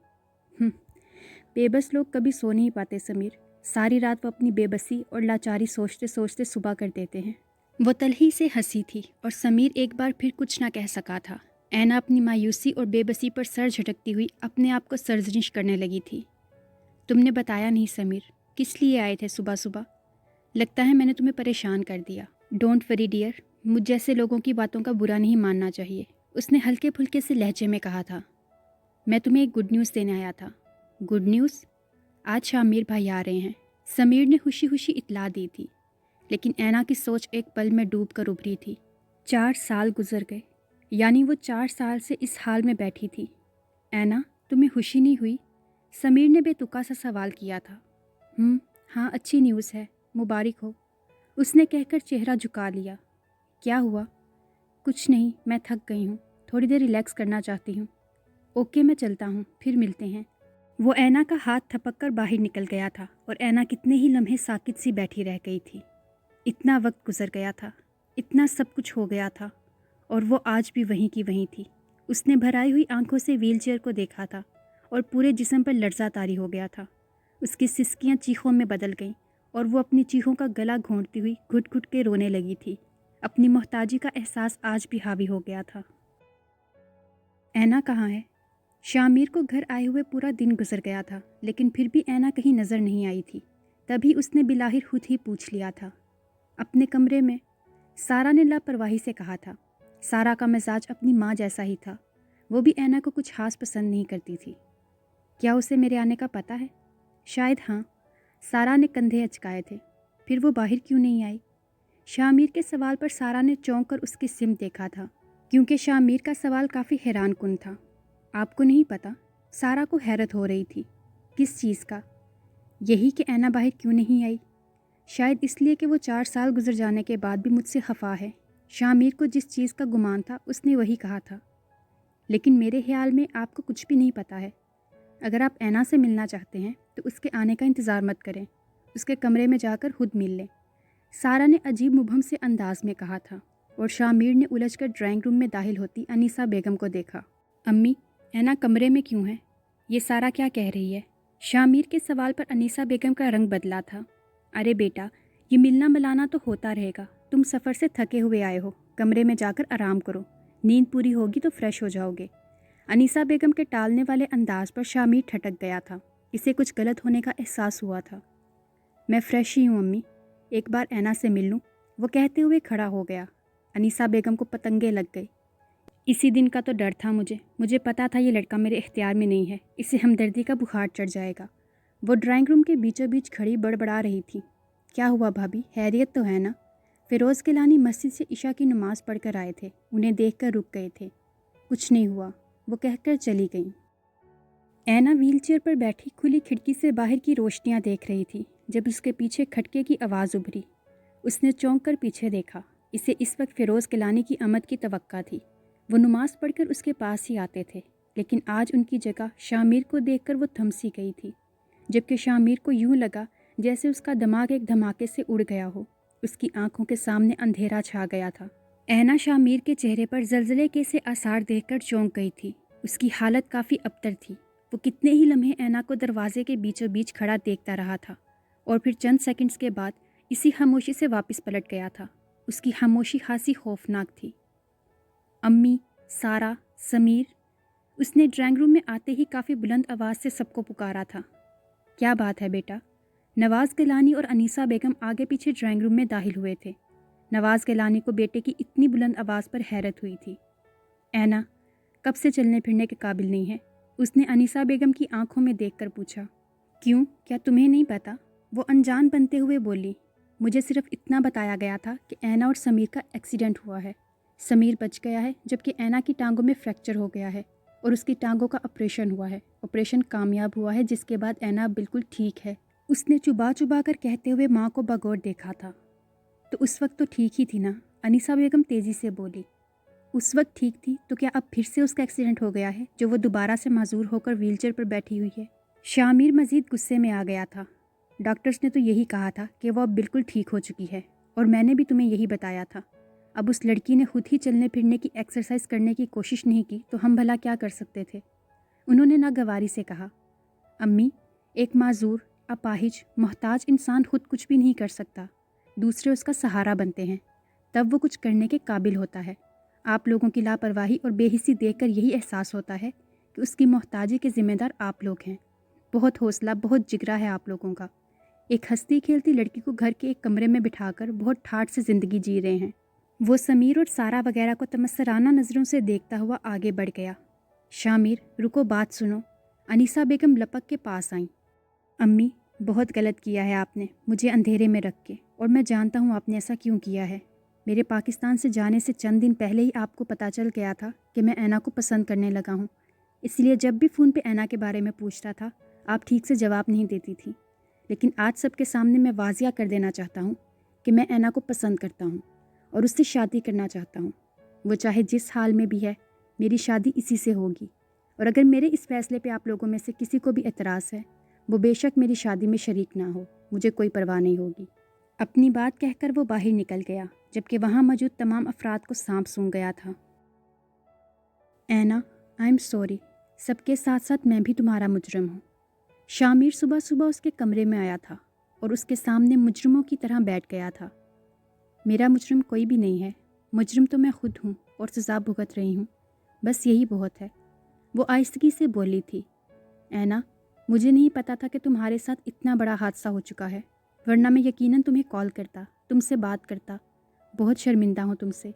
بے بس لوگ کبھی سو نہیں پاتے سمیر، ساری رات وہ اپنی بے بسی اور لاچاری سوچتے سوچتے صبح کر دیتے ہیں۔ وہ تلخی سے ہنسی تھی، اور سمیر ایک بار پھر کچھ نہ کہہ سکا تھا۔ اینا اپنی مایوسی اور بے بسی پر سر جھٹکتی ہوئی اپنے آپ کو سرزنش کرنے لگی تھی۔ تم نے بتایا نہیں سمیر، کس لیے آئے تھے صبح صبح؟ لگتا ہے میں نے تمہیں پریشان کر دیا۔ ڈونٹ وری ڈیئر، مجھ جیسے لوگوں کی باتوں کا برا نہیں ماننا چاہیے، اس نے ہلکے پھلکے سے لہجے میں کہا تھا۔ میں تمہیں ایک گڈ نیوز دینے آیا تھا۔ Good news? آج شامیر بھائی آ رہے ہیں، سمیر نے خوشی خوشی اطلاع دی تھی، لیکن اینا کی سوچ ایک پل میں ڈوب کر ابھری تھی۔ 4 سال گزر گئے، یعنی وہ 4 سال سے اس حال میں بیٹھی تھی۔ اینا، تمہیں خوشی نہیں ہوئی؟ سمیر نے بے تکا سا سوال کیا تھا۔ ہاں، اچھی نیوز ہے، مبارک ہو، اس نے کہہ کر چہرہ جھکا لیا۔ کیا ہوا؟ کچھ نہیں، میں تھک گئی ہوں، تھوڑی دیر ریلیکس کرنا چاہتی ہوں۔ اوکے، میں چلتا ہوں، پھر ملتے ہیں۔ وہ اینا کا ہاتھ تھپک کر باہر نکل گیا تھا، اور اینا کتنے ہی لمحے ساکت سی بیٹھی رہ گئی تھی۔ اتنا وقت گزر گیا تھا، اتنا سب کچھ ہو گیا تھا، اور وہ آج بھی وہیں کی وہیں تھی۔ اس نے بھرائی ہوئی آنکھوں سے ویل چیئر کو دیکھا تھا، اور پورے جسم پر لرزہ طاری ہو گیا تھا۔ اس کی سسکیاں چیخوں میں بدل گئیں، اور وہ اپنی چیخوں کا گلا گھونٹتی ہوئی گھٹ گھٹ کے رونے لگی تھی۔ اپنی محتاجی کا احساس آج بھی حاوی ہو گیا تھا۔ اینا کہاں ہے؟ شامیر کو گھر آئے ہوئے پورا دن گزر گیا تھا، لیکن پھر بھی اینا کہیں نظر نہیں آئی تھی۔ تبھی اس نے بلاخر خود ہی پوچھ لیا تھا۔ اپنے کمرے میں، سارا نے لاپرواہی سے کہا تھا۔ سارا کا مزاج اپنی ماں جیسا ہی تھا، وہ بھی اینا کو کچھ خاص پسند نہیں کرتی تھی۔ کیا اسے میرے آنے کا پتہ ہے؟ شاید ہاں، سارا نے کندھے اچکائے تھے۔ پھر وہ باہر کیوں نہیں آئی؟ شامیر کے سوال پر سارا نے چونک کر اس کی سمت دیکھا تھا، کیونکہ شامیر کا سوال کافی حیران کن تھا۔ آپ کو نہیں پتہ؟ سارا کو حیرت ہو رہی تھی۔ کس چیز کا؟ یہی کہ اینا باہر کیوں نہیں آئی۔ شاید اس لیے کہ وہ 4 سال گزر جانے کے بعد بھی مجھ سے خفا ہے۔ شامیر کو جس چیز کا گمان تھا اس نے وہی کہا تھا، لیکن میرے خیال میں آپ کو کچھ بھی نہیں پتہ ہے۔ اگر آپ اینا سے ملنا چاہتے ہیں تو اس کے آنے کا انتظار مت کریں، اس کے کمرے میں جا کر خود مل لیں، سارا نے عجیب مبہم سے انداز میں کہا تھا، اور شامیر نے الجھ کر ڈرائنگ روم میں داخل ہوتی انیسہ بیگم کو دیکھا۔ امی، اینا کمرے میں کیوں ہے؟ یہ سارا کیا کہہ رہی ہے؟ शामिर के सवाल पर अनीसा बेगम का रंग बदला था। अरे बेटा, ये मिलना मिलाना तो होता रहेगा। तुम सफ़र से थके हुए आए हो, कमरे में जाकर आराम करो, नींद पूरी होगी तो फ्रेश हो जाओगे। अनीसा बेगम के टालने वाले अंदाज पर शामिर ठटक गया था। इसे कुछ गलत होने का एहसास हुआ था। मैं फ्रेश ही हूँ अम्मी, एक बार ऐना से मिल लूँ, वो कहते हुए खड़ा हो गया। अनीसा बेगम को पतंगे लग गई। इसी दिन का तो डर था मुझे पता था ये लड़का मेरे इख्तियार में नहीं है, इसे हमदर्दी का बुखार चढ़ जाएगा। वो ड्राइंग रूम के बीचों बीच खड़ी बड़बड़ा रही थी। क्या हुआ भाभी, हैरियत तो है ना? फ़िरोज़ गिलानी मस्जिद से इशा की नमाज़ पढ़कर आए थे, उन्हें देखकर रुक गए थे। कुछ नहीं हुआ, वो कहकर चली गईं। ऐना व्हीलचेयर पर बैठी खुली खिड़की से बाहर की रोशनियां देख रही थी जब उसके पीछे खटके की आवाज़ उभरी। उसने चौंक कर पीछे देखा। इसे इस वक्त फ़िरोज़ गिलानी की आमद की तवक्का थी। वो नमाज़ पढ़कर उसके पास ही आते थे, लेकिन आज उनकी जगह शामिर को देखकर वो थम सी गई थी, जबकि शामिर को यूं लगा जैसे उसका दिमाग एक धमाके से उड़ गया हो। उसकी आंखों के सामने अंधेरा छा गया था। ऐना शामिर के चेहरे पर जलजले के से आसार देखकर चौंक गई थी। उसकी हालत काफ़ी अबतर थी। वो कितने ही लम्हे ऐना को दरवाजे के बीचों बीच खड़ा देखता रहा था और फिर चंद सेकंड्स के बाद इसी खामोशी से वापस पलट गया था। उसकी खामोशी खासी खौफनाक थी। अम्मी, सारा, समीर। उसने ड्राइंग रूम में आते ही काफ़ी बुलंद आवाज़ से सबको पुकारा था। क्या बात है बेटा? नवाज़ गिलानी और अनीसा बेगम आगे पीछे ड्राइंग रूम में दाखिल हुए थे। नवाज़ गिलानी को बेटे की इतनी बुलंद आवाज़ पर हैरत हुई थी। ऐना कब से चलने फिरने के काबिल नहीं है? उसने अनीसा बेगम की आंखों में देखकर पूछा। क्यों, क्या तुम्हें नहीं पता? वो अनजान बनते हुए बोली। मुझे सिर्फ इतना बताया गया था कि ऐना और समीर का एक्सीडेंट हुआ है। समीर बच गया है जबकि ऐना की टांगों में फ्रैक्चर हो गया है और उसकी टांगों का ऑपरेशन हुआ है। ऑपरेशन कामयाब हुआ है, जिसके बाद ऐना बिल्कुल ठीक है। उसने चुबा चुबा कर कहते हुए माँ को बगौर देखा था। तो उस वक्त तो ठीक ही थी ना? अनीसा बेगम तेज़ी से बोली। उस वक्त ठीक थी तो क्या अब फिर से उसका एक्सीडेंट हो गया है जो वो दोबारा से माजूर होकर व्हीलचेयर पर बैठी हुई है? शामिर मज़ीद गुस्से में आ गया था। डॉक्टर्स ने तो यही कहा था कि वो अब बिल्कुल ठीक हो चुकी है, और मैंने भी तुम्हें यही बताया था। अब उस लड़की ने खुद ही चलने फिरने की एक्सरसाइज करने की कोशिश नहीं की तो हम भला क्या कर सकते थे? उन्होंने नागवारी से कहा। अम्मी, एक माजूर, अपाहिज, मोहताज इंसान खुद कुछ भी नहीं कर सकता, दूसरे उसका सहारा बनते हैं, तब वो कुछ करने के काबिल होता है। आप लोगों की लापरवाही और बेहिस्सी देखकर यही एहसास होता है कि उसकी मोहताजी के ज़िम्मेदार आप लोग हैं। बहुत हौसला, बहुत जिगरा है आप लोगों का। एक हंसती खेलती लड़की को घर के एक कमरे में बिठाकर बहुत ठाठ से ज़िंदगी जी रहे हैं। वो समीर और सारा वगैरह को तमस्सराना नज़रों से देखता हुआ आगे बढ़ गया। शामिर, रुको, बात सुनो। अनीसा बेगम लपक के पास आईं। अम्मी, बहुत गलत किया है आपने, मुझे अंधेरे में रख के, और मैं जानता हूँ आपने ऐसा क्यों किया है। मेरे पाकिस्तान से जाने से चंद दिन पहले ही आपको पता चल गया था कि मैं ऐना को पसंद करने लगा हूँ। इसलिए जब भी फ़ोन पे ऐना के बारे में पूछता था, आप ठीक से जवाब नहीं देती थी। लेकिन आज सबके सामने मैं वाजिया कर देना चाहता हूँ कि मैं ऐना को पसंद करता हूँ और उससे शादी करना चाहता हूँ। वो चाहे जिस हाल में भी है, मेरी शादी इसी से होगी। और अगर मेरे इस फैसले पे आप लोगों में से किसी को भी एतराज़ है, वो बेशक मेरी शादी में शरीक ना हो, मुझे कोई परवाह नहीं होगी। अपनी बात कहकर वो बाहर निकल गया, जबकि वहाँ मौजूद तमाम अफराद को सांप सूंघ गया था। ऐना, आई एम सॉरी, सबके साथ साथ मैं भी तुम्हारा मुजरिम हूँ। शामिर सुबह सुबह उसके कमरे में आया था और उसके सामने मुजरिमों की तरह बैठ गया था। मेरा मुजरिम कोई भी नहीं है, मुजरिम तो मैं खुद हूँ और सज़ा भुगत रही हूँ, बस यही बहुत है। वो आहिस्तगी से बोली थी। ऐना, मुझे नहीं पता था कि तुम्हारे साथ इतना बड़ा हादसा हो चुका है, वरना मैं यकीनन तुम्हें कॉल करता, तुमसे बात करता। बहुत शर्मिंदा हूँ तुमसे।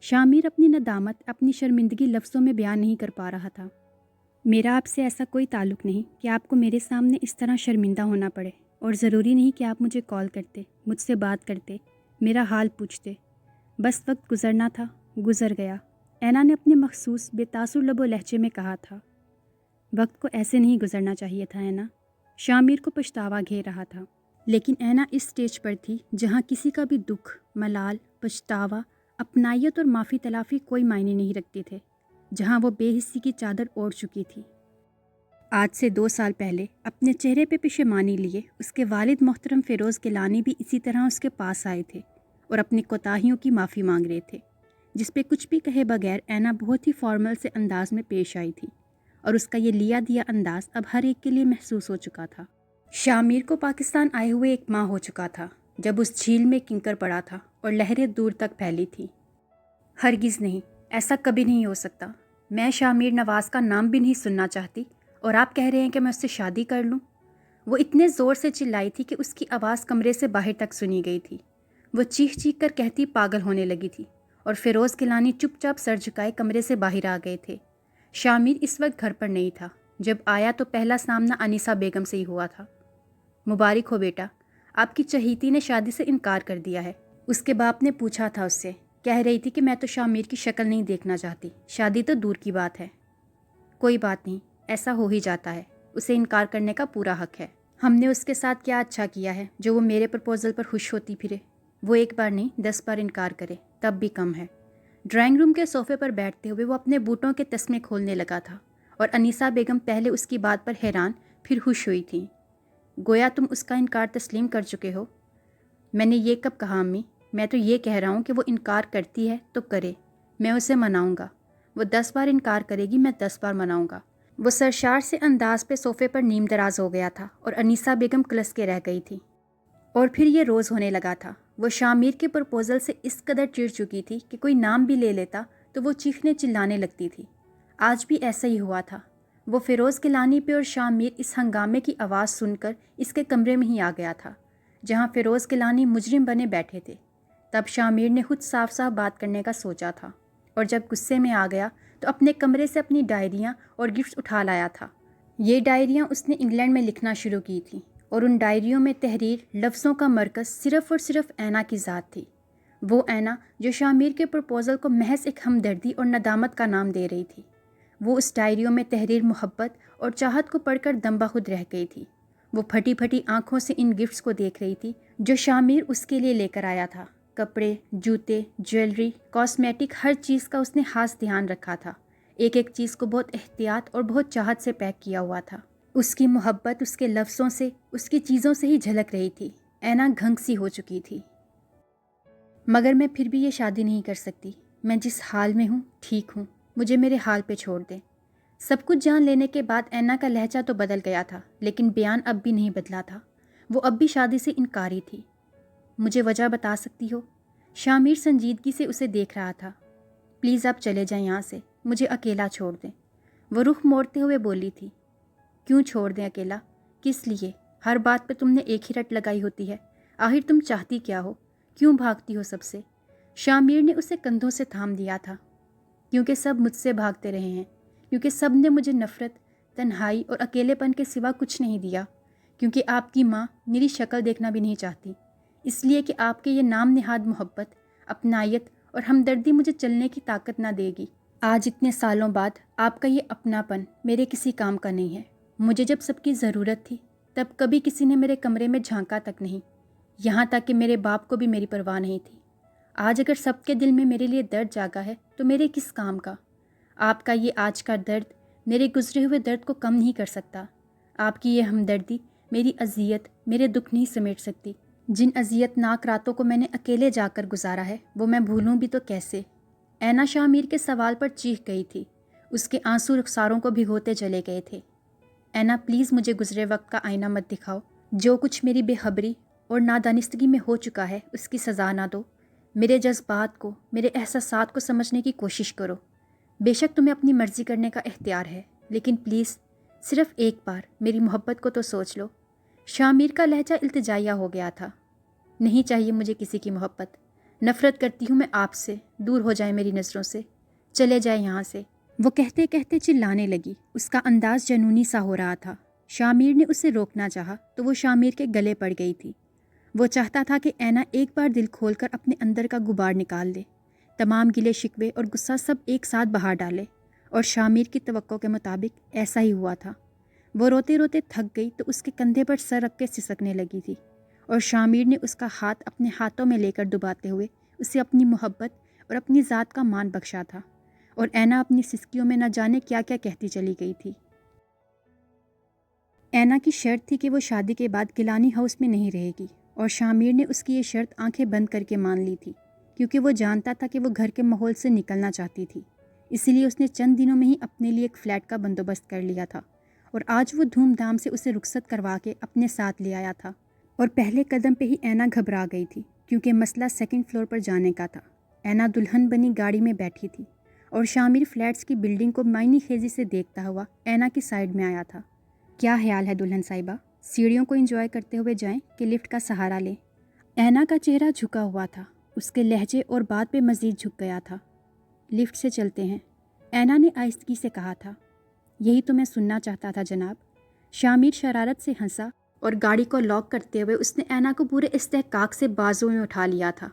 शामिर अपनी नदामत, अपनी शर्मिंदगी लफ्ज़ों में बयान नहीं कर पा रहा था। मेरा आपसे ऐसा कोई ताल्लुक़ नहीं कि आपको मेरे सामने इस तरह शर्मिंदा होना पड़े, और ज़रूरी नहीं कि आप मुझे कॉल करते, मुझसे बात करते, मेरा हाल पूछते। बस वक्त गुजरना था, गुजर गया। ऐना ने अपने मखसूस बेतासुर लबो लहजे में कहा था। वक्त को ऐसे नहीं गुजरना चाहिए था ऐना। शामिर को पछतावा घेर रहा था, लेकिन ऐना इस स्टेज पर थी जहाँ किसी का भी दुख, मलाल, पछतावा, अपनायत और माफ़ी तलाफ़ी कोई मायने नहीं रखते थे, जहाँ वो बेहिस्सी की चादर ओढ़ चुकी थी। आज से 2 साल पहले अपने चेहरे पे पेशेमानी लिए उसके वालिद मोहतरम फ़िरोज़ गिलानी भी इसी तरह उसके पास आए थे और अपनी कोताहियों की माफ़ी मांग रहे थे, जिस पे कुछ भी कहे बगैर ऐना बहुत ही फॉर्मल से अंदाज में पेश आई थी اور اس کا یہ لیا دیا انداز اب ہر ایک کے لیے محسوس ہو چکا تھا۔ شامیر کو پاکستان آئے ہوئے 1 ماہ ہو چکا تھا جب اس جھیل میں کنکر پڑا تھا اور لہریں دور تک پھیلی تھی۔ ہرگز نہیں، ایسا کبھی نہیں ہو سکتا۔ میں شامیر نواز کا نام بھی نہیں سننا چاہتی اور آپ کہہ رہے ہیں کہ میں اس سے شادی کر لوں؟ وہ اتنے زور سے چلائی تھی کہ اس کی آواز کمرے سے باہر تک سنی گئی تھی۔ وہ چیخ چیخ کر کہتی پاگل ہونے لگی تھی اور فیروز گیلانی چپ چاپ سر جھکائے کمرے سے باہر آ گئے تھے۔ شامیر اس وقت گھر پر نہیں تھا۔ جب آیا تو پہلا سامنا انیسہ بیگم سے ہی ہوا تھا۔ مبارک ہو بیٹا، آپ کی چہیتی نے شادی سے انکار کر دیا ہے، اس کے باپ نے پوچھا تھا اس سے۔ کہہ رہی تھی کہ میں تو شامیر کی شکل نہیں دیکھنا چاہتی، شادی تو دور کی بات ہے۔ کوئی بات نہیں، ایسا ہو ہی جاتا ہے، اسے انکار کرنے کا پورا حق ہے۔ ہم نے اس کے ساتھ کیا اچھا کیا ہے جو وہ میرے پرپوزل پر خوش ہوتی پھرے؟ وہ 1 بار نہیں 10 بار انکار کرے تب بھی کم ہے۔ ڈرائنگ روم کے صوفے پر بیٹھتے ہوئے وہ اپنے بوٹوں کے تسمے کھولنے لگا تھا اور انیسہ بیگم پہلے اس کی بات پر حیران پھر خوش ہوئی تھیں۔ گویا تم اس کا انکار تسلیم کر چکے ہو؟ میں نے یہ کب کہا امی؟ میں تو یہ کہہ رہا ہوں کہ وہ انکار کرتی ہے تو کرے، میں اسے مناؤں گا۔ وہ 10 بار انکار کرے گی، میں 10 بار مناؤں گا۔ وہ سرشار سے انداز پہ صوفے پر نیم دراز ہو گیا تھا اور انیسہ بیگم کلس کے رہ گئی تھی۔ اور پھر یہ روز ہونے لگا تھا۔ وہ شامیر کے پرپوزل سے اس قدر چڑ چکی تھی کہ کوئی نام بھی لے لیتا تو وہ چیخنے چلانے لگتی تھی۔ آج بھی ایسا ہی ہوا تھا۔ وہ فیروز گیلانی پہ اور شامیر اس ہنگامے کی آواز سن کر اس کے کمرے میں ہی آ گیا تھا جہاں فیروز گیلانی مجرم بنے بیٹھے تھے۔ تب شامیر نے خود صاف صاف بات کرنے کا سوچا تھا اور جب غصے میں آ گیا تو اپنے کمرے سے اپنی ڈائریاں اور گفٹس اٹھا لایا تھا۔ یہ ڈائریاں اس نے انگلینڈ میں لکھنا شروع کی تھیں اور ان ڈائریوں میں تحریر لفظوں کا مرکز صرف اور صرف اینا کی ذات تھی۔ وہ اینا جو شامیر کے پرپوزل کو محض ایک ہمدردی اور ندامت کا نام دے رہی تھی۔ وہ اس ڈائریوں میں تحریر محبت اور چاہت کو پڑھ کر دم بخود رہ گئی تھی۔ وہ پھٹی پھٹی آنکھوں سے ان گفٹس کو دیکھ رہی تھی جو شامیر اس کے لیے لے کر آیا تھا۔ کپڑے، جوتے، جیولری، کاسمیٹک، ہر چیز کا اس نے خاص دھیان رکھا تھا۔ ایک ایک چیز کو بہت احتیاط اور بہت چاہت سے پیک کیا ہوا تھا۔ اس کی محبت اس کے لفظوں سے، اس کی چیزوں سے ہی جھلک رہی تھی۔ اینا گھنگ سی ہو چکی تھی۔ مگر میں پھر بھی یہ شادی نہیں کر سکتی۔ میں جس حال میں ہوں ٹھیک ہوں، مجھے میرے حال پہ چھوڑ دیں۔ سب کچھ جان لینے کے بعد اینا کا لہجہ تو بدل گیا تھا لیکن بیان اب بھی نہیں بدلا تھا۔ وہ اب بھی شادی سے انکاری تھی۔ مجھے وجہ بتا سکتی ہو؟ شامیر سنجیدگی سے اسے دیکھ رہا تھا۔ پلیز آپ چلے جائیں یہاں سے، مجھے اکیلا چھوڑ دیں۔ وہ رخ موڑتے ہوئے بولی تھی۔ کیوں چھوڑ دیں اکیلا؟ کس لیے؟ ہر بات پہ تم نے ایک ہی رٹ لگائی ہوتی ہے۔ آخر تم چاہتی کیا ہو؟ کیوں بھاگتی ہو سب سے؟ شامیر نے اسے کندھوں سے تھام دیا تھا۔ کیونکہ سب مجھ سے بھاگتے رہے ہیں، کیونکہ سب نے مجھے نفرت، تنہائی اور اکیلے پن کے سوا کچھ نہیں دیا، کیونکہ آپ کی ماں میری شکل دیکھنا بھی نہیں چاہتی، اس لیے کہ آپ کے یہ نام نہاد محبت، اپنائیت اور ہمدردی مجھے چلنے کی طاقت نہ دے گی۔ آج اتنے سالوں بعد آپ کا یہ اپناپن میرے کسی کام کا نہیں ہے۔ مجھے جب سب کی ضرورت تھی تب کبھی کسی نے میرے کمرے میں جھانکا تک نہیں، یہاں تک کہ میرے باپ کو بھی میری پرواہ نہیں تھی۔ آج اگر سب کے دل میں میرے لیے درد جاگا ہے تو میرے کس کام کا؟ آپ کا یہ آج کا درد میرے گزرے ہوئے درد کو کم نہیں کر سکتا۔ آپ کی یہ ہمدردی میری اذیت، میرے دکھ نہیں سمیٹ سکتی۔ جن اذیت ناک راتوں کو میں نے اکیلے جا کر گزارا ہے وہ میں بھولوں بھی تو کیسے؟ اینا شامیر کے سوال پر چیخ گئی تھی۔ اس کے آنسو رخساروں کو بھگوتے چلے گئے تھے۔ اینا پلیز مجھے گزرے وقت کا آئینہ مت دکھاؤ۔ جو کچھ میری بے خبری اور نادانستگی میں ہو چکا ہے اس کی سزا نہ دو۔ میرے جذبات کو، میرے احساسات کو سمجھنے کی کوشش کرو۔ بے شک تمہیں اپنی مرضی کرنے کا اختیار ہے لیکن پلیز صرف ایک بار میری محبت کو تو سوچ لو۔ شامیر کا لہجہ التجائیہ ہو گیا تھا۔ نہیں چاہیے مجھے کسی کی محبت۔ نفرت کرتی ہوں میں آپ سے، دور ہو جائے میری نظروں سے، چلے جائے یہاں سے۔ وہ کہتے کہتے چلانے لگی۔ اس کا انداز جنونی سا ہو رہا تھا۔ شامیر نے اسے روکنا چاہا تو وہ شامیر کے گلے پڑ گئی تھی۔ وہ چاہتا تھا کہ اینا ایک بار دل کھول کر اپنے اندر کا غبار نکال دے، تمام گلے شکوے اور غصہ سب ایک ساتھ بہا ڈالے، اور شامیر کی توقع کے مطابق ایسا ہی ہوا تھا۔ وہ روتے روتے تھک گئی تو اس کے کندھے پر سر رکھ کے سسکنے لگی تھی، اور شامیر نے اس کا ہاتھ اپنے ہاتھوں میں لے کر دباتے ہوئے اسے اپنی محبت اور اپنی ذات کا مان بخشا تھا، اور اینا اپنی سسکیوں میں نہ جانے کیا کیا کہتی چلی گئی تھی۔ اینا کی شرط تھی کہ وہ شادی کے بعد گیلانی ہاؤس میں نہیں رہے گی، اور شامیر نے اس کی یہ شرط آنکھیں بند کر کے مان لی تھی، کیونکہ وہ جانتا تھا کہ وہ گھر کے ماحول سے نکلنا چاہتی تھی۔ इसी लिए उसने चंद दिनों में ही अपने लिए एक फ़्लैट का बंदोबस्त कर लिया था और आज वो धूमधाम से उसे रुखसत करवा के अपने साथ ले आया था। और पहले कदम पे ही ऐना घबरा गई थी क्योंकि मसला सेकंड फ्लोर पर जाने का था। ऐना दुल्हन बनी गाड़ी में बैठी थी और शामिर फ्लैट्स की बिल्डिंग को मायनी खेजी से देखता हुआ ऐना की साइड में आया था। क्या ख्याल है दुल्हन साहिबा, सीढ़ियों को एंजॉय करते हुए जाएं कि लिफ्ट का सहारा लें? ऐना का चेहरा झुका हुआ था, उसके लहजे और बात पे मज़ीद झुक गया था। लिफ्ट से चलते हैं, ऐना ने आहिस्तगी से कहा था। यही तो मैं सुनना चाहता था जनाब। शामिर शरारत से हंसा और गाड़ी को लॉक करते हुए उसने ऐना को पूरे इस्तेहकाक से बाजुओं में उठा लिया था।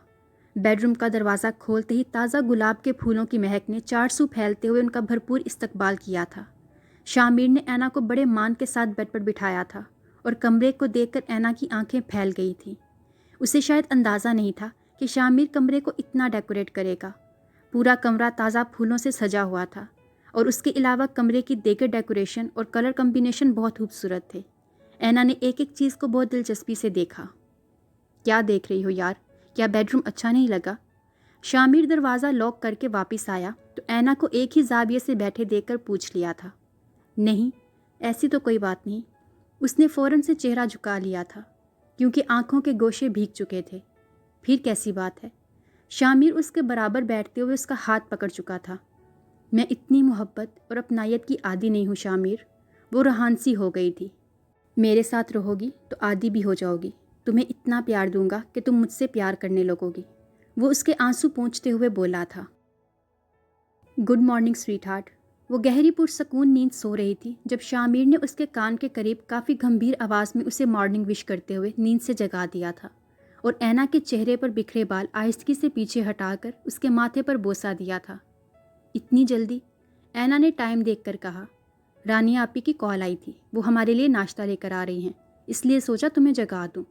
बेडरूम का दरवाज़ा खोलते ही ताज़ा गुलाब के फूलों की महक ने चारसू फैलते हुए उनका भरपूर इस्तकबाल किया था। शामिर ने ऐना को बड़े मान के साथ बेड पर बिठाया था और कमरे को देखकर ऐना की आंखें फैल गई थीं। उसे शायद अंदाज़ा नहीं था कि शामिर कमरे को इतना डेकोरेट करेगा। पूरा कमरा ताज़ा फूलों से सजा हुआ था और उसके अलावा कमरे की दीगर डेकोरेशन और कलर कम्बिनेशन बहुत खूबसूरत थे। ऐना ने एक एक चीज़ को बहुत दिलचस्पी से देखा। क्या देख रही हो यार, क्या बेडरूम अच्छा नहीं लगा? शामिर दरवाज़ा लॉक करके वापस आया तो ऐना को एक ही जाविये से बैठे देखकर पूछ लिया था। नहीं, ऐसी तो कोई बात नहीं। उसने फ़ौरन से चेहरा झुका लिया था क्योंकि आंखों के गोशे भीग चुके थे। फिर कैसी बात है? शामिर उसके बराबर बैठते हुए उसका हाथ पकड़ चुका था। मैं इतनी मोहब्बत और अपनायत की आदी नहीं हूँ शामिर। वो रहानसी हो गई थी। मेरे साथ रहोगी तो आदी भी हो जाओगी। तुम्हें इतना प्यार दूंगा कि तुम मुझसे प्यार करने लगोगी। वो उसके आंसू पोंछते हुए बोला था। Good morning sweet heart. वो गहरी पुरसकून नींद सो रही थी जब शामिर ने उसके कान के करीब काफ़ी गंभीर आवाज़ में उसे मॉर्निंग विश करते हुए नींद से जगा दिया था और ऐना के चेहरे पर बिखरे बाल आहिस्तगी से पीछे हटाकर उसके माथे पर बोसा दिया था। इतनी जल्दी? ऐना ने टाइम देखकर कहा। रानी आपी की कॉल आई थी, वो हमारे लिए नाश्ता लेकर आ रही हैं, इसलिए सोचा तुम्हें जगा दूँ।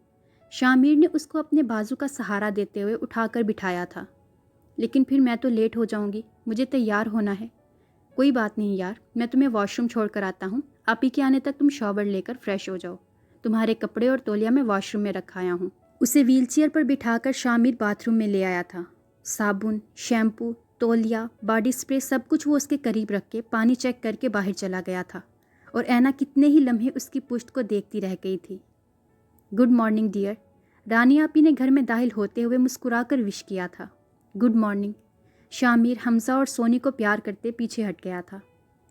शामिर ने उसको अपने बाजू का सहारा देते हुए उठाकर बिठाया था। लेकिन फिर मैं तो लेट हो जाऊंगी, मुझे तैयार होना है। कोई बात नहीं यार, मैं तुम्हें वॉशरूम छोड़ कर आता हूँ। आपी के आने तक तुम शॉवर लेकर फ्रेश हो जाओ। तुम्हारे कपड़े और तौलिया मैं वॉशरूम में रख आया हूँ। उसे व्हीलचेयर पर बिठाकर शामिर बाथरूम में ले आया था। साबुन, शैम्पू, तौलिया, बॉडी स्प्रे सब कुछ वो उसके करीब रख के पानी चेक करके बाहर चला गया था और ऐना कितने ही लम्हे उसकी पुश्त को देखती रह गई थी। Good morning dear. रानी आपी ने घर में दाखिल होते हुए मुस्कुराकर विश किया था। Good morning. शामिर हमजा और सोनी को प्यार करते पीछे हट गया था।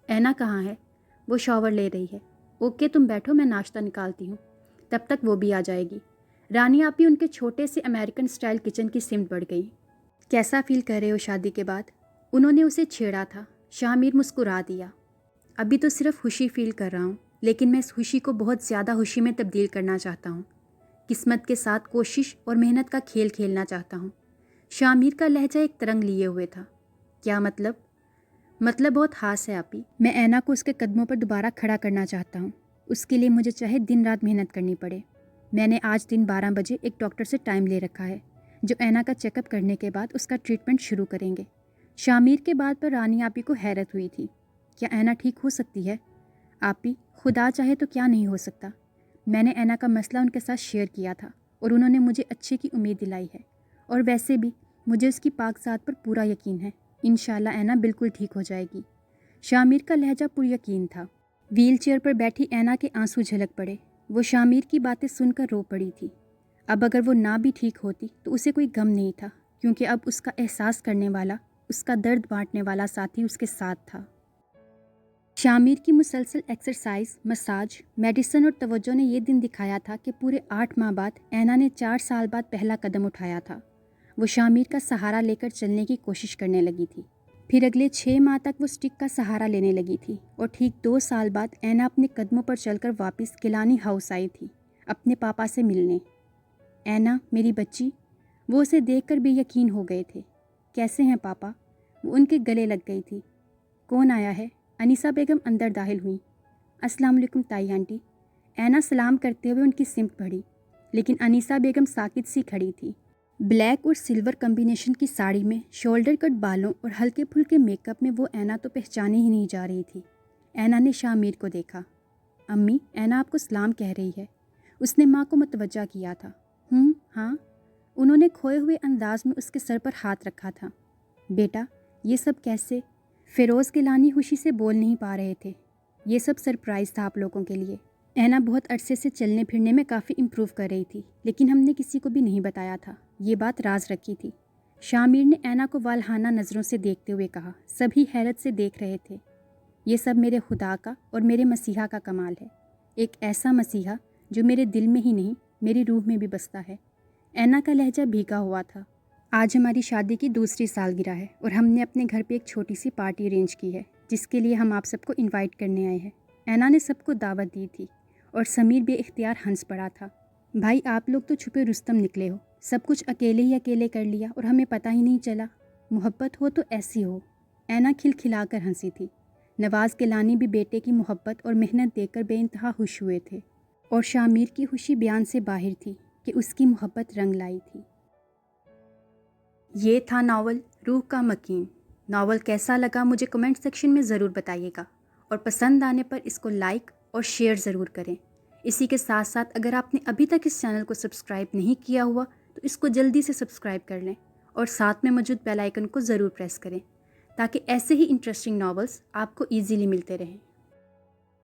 ऐना कहाँ है? वो शॉवर ले रही है। ओके तुम बैठो, मैं नाश्ता निकालती हूँ, तब तक वो भी आ जाएगी। रानी आपी उनके छोटे से अमेरिकन स्टाइल किचन की सिमट बढ़ गई। कैसा फील कर रहे हो शादी के बाद? उन्होंने उसे छेड़ा था। शामिर मुस्कुरा दिया। अभी तो सिर्फ खुशी फील कर रहा हूँ, लेकिन मैं इस खुशी को बहुत ज़्यादा खुशी में तब्दील करना चाहता हूँ। किस्मत के साथ कोशिश और मेहनत का खेल खेलना चाहता हूँ। शामिर का लहजा एक तरंग लिए हुए था। क्या मतलब? मतलब बहुत खास है आपी। मैं ऐना को उसके कदमों पर दोबारा खड़ा करना चाहता हूँ। उसके लिए मुझे चाहे दिन रात मेहनत करनी पड़े। मैंने आज दिन 12 बजे एक डॉक्टर से टाइम ले रखा है जो ऐना का चेकअप करने के बाद उसका ट्रीटमेंट शुरू करेंगे। शामिर के बात पर रानी आपी को हैरत हुई थी। क्या ऐना ठीक हो सकती है? आपी, खुदा चाहे तो क्या नहीं हो सकता। मैंने ऐना का मसला उनके साथ शेयर किया था और उन्होंने मुझे अच्छे की उम्मीद दिलाई है। और वैसे भी मुझे उसकी पाकज़ात पर पूरा यकीन है। इंशाल्लाह ऐना बिल्कुल ठीक हो जाएगी। शामिर का लहजा पुरयकीन था। व्हील चेयर पर बैठी ऐना के आंसू झलक पड़े। वो शामिर की बातें सुनकर रो पड़ी थी। अब अगर वो ना भी ठीक होती तो उसे कोई गम नहीं था, क्योंकि अब उसका एहसास करने वाला, उसका दर्द बांटने वाला साथी उसके साथ था। शामिर की मुसलसल एक्सरसाइज, मसाज, मेडिसिन और तवज्जो ने यह दिन दिखाया था कि पूरे 8 माह बाद ऐना ने 4 साल बाद पहला कदम उठाया था। वो शामिर का सहारा लेकर चलने की कोशिश करने लगी थी। फिर अगले 6 माह तक वो स्टिक का सहारा लेने लगी थी और ठीक 2 साल बाद ऐना अपने कदमों पर चलकर वापस गिलानी हाउस आई थी अपने पापा से मिलने। ऐना मेरी बच्ची। वो उसे देखकर बेयकीन हो गए थे। कैसे हैं पापा? वो उनके गले लग गई थी। कौन आया है? अनीसा बेगम अंदर दाखिल हुई। अस्सलाम वालेकुम ताई आंटी। ऐना सलाम करते हुए उनकी सिमत बढ़ी, लेकिन अनीसा बेगम साकित सी खड़ी थी। ब्लैक और सिल्वर कम्बिनेशन की साड़ी में शोल्डर कट बालों और हल्के फुल्के मेकअप में वो ऐना तो पहचानी ही नहीं जा रही थी। ऐना ने शामिर को देखा। अम्मी, ऐना आपको सलाम कह रही है। उसने माँ को मुतवज्जा किया था। हाँ। उन्होंने खोए हुए अंदाज में उसके सर पर हाथ रखा था। बेटा, ये सब कैसे? فیروز گیلانی خوشی سے بول نہیں پا رہے تھے۔ یہ سب سرپرائز تھا آپ لوگوں کے لیے۔ اینا بہت عرصے سے چلنے پھرنے میں کافی امپروو کر رہی تھی، لیکن ہم نے کسی کو بھی نہیں بتایا تھا، یہ بات راز رکھی تھی۔ شامیر نے اینا کو والہانہ نظروں سے دیکھتے ہوئے کہا۔ سبھی حیرت سے دیکھ رہے تھے۔ یہ سب میرے خدا کا اور میرے مسیحا کا کمال ہے، ایک ایسا مسیحا جو میرے دل میں ہی نہیں میری روح میں بھی بستا ہے۔ اینا کا لہجہ بھیگا ہوا تھا۔ آج ہماری شادی کی دوسری سالگرہ ہے اور ہم نے اپنے گھر پہ ایک چھوٹی سی پارٹی ارینج کی ہے، جس کے لیے ہم آپ سب کو انوائٹ کرنے آئے ہیں۔ اینا نے سب کو دعوت دی تھی اور سمیر بے اختیار ہنس پڑا تھا۔ بھائی آپ لوگ تو چھپے رستم نکلے ہو، سب کچھ اکیلے ہی اکیلے کر لیا اور ہمیں پتہ ہی نہیں چلا۔ محبت ہو تو ایسی ہو۔ اینا کھلکھلا کر ہنسی تھی۔ نواز گیلانی بھی بیٹے کی محبت اور محنت دیکھ کر بے انتہا خوش ہوئے تھے، اور شامیر کی خوشی بیان سے باہر تھی کہ اس کی محبت رنگ لائی تھی۔ یہ تھا ناول روح کا مکین۔ ناول کیسا لگا مجھے کمنٹ سیکشن میں ضرور بتائیے گا، اور پسند آنے پر اس کو لائک اور شیئر ضرور کریں۔ اسی کے ساتھ ساتھ اگر آپ نے ابھی تک اس چینل کو سبسکرائب نہیں کیا ہوا تو اس کو جلدی سے سبسکرائب کر لیں، اور ساتھ میں موجود بیل آئیکن کو ضرور پریس کریں تاکہ ایسے ہی انٹرسٹنگ ناولز آپ کو ایزیلی ملتے رہیں۔